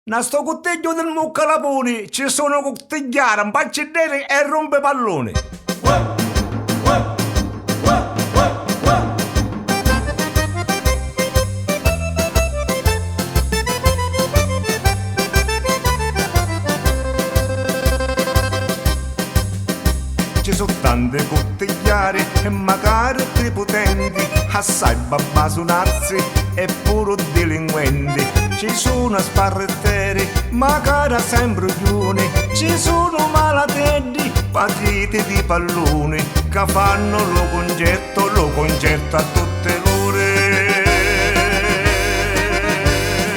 Na sto cotteggio del muccalapone ci sono cottigliare, un neri e rompe palloni. Ci sono tante cottigliari e magari prepotenti, assai babbasunazzi e puro delinquenti. Ci sono sparretteri, magari sempre giuni. Ci sono malatetti, partite di palloni, che fanno lo concerto a tutte l'ore.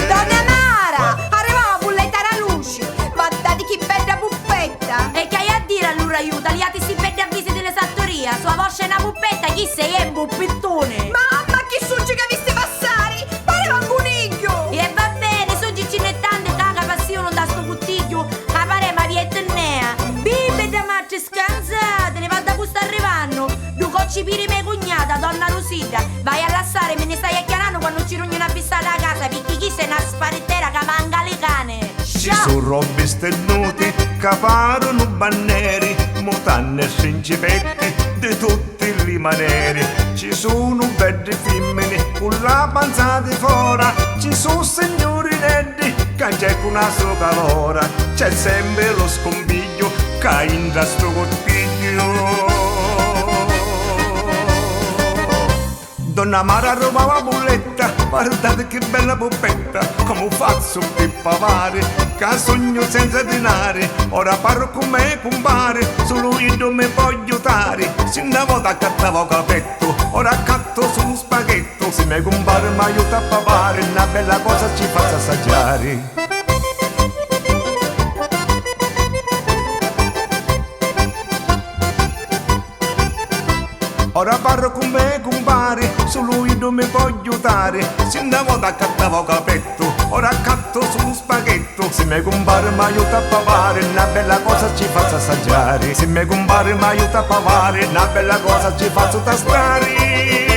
Donna Mara, arriva la bulletta alla luce. Ma date che bella puppetta. E che hai a dire allora aiuta? Gli altri si vede a visita delle sartorie. Sua voce è una puppetta, chi sei? È un puppettone. Ma che sugge che viste passare? Pareva un coniglio. E va bene, sono cinettante, caga passione da sto cottiglio. Ma pare ma vietnea. Bibe da marce scansate, ne vado a sta arrivando. Du cocci piri me cognata, donna Rosita. Vai a lassare, me ne stai chiarando quando ci rugno una fissata a casa. Perché chi sei una sparettera che manca le cane. Ci sono robbi stelluti che parono banneri, mutanne e principetti di tutti i maneri. Ci sono belli femmine con la panza di fora, ci sono signori neddi che c'è con una sua calora. C'è sempre lo scompiglio che intra sto cottiglio. Donna Mara rubava bulletta, guardate che bella puppetta, come faccio per pavare, che sogno senza denari, ora parlo con me compare, solo io non mi voglio dare, se una volta accattavo capetto, ora accatto su un spaghetto, se me compare mi aiuta a pavare, una bella cosa ci faccia assaggiare. Ora parlo con me compare, solo io non mi voglio dare. Se una volta accattavo capetto, ora accatto su un spaghetto. Se me compare mi aiuta a pavare, una bella cosa ci faccio assaggiare. Se me compare mi aiuta a pavare, una bella cosa ci faccio tastare.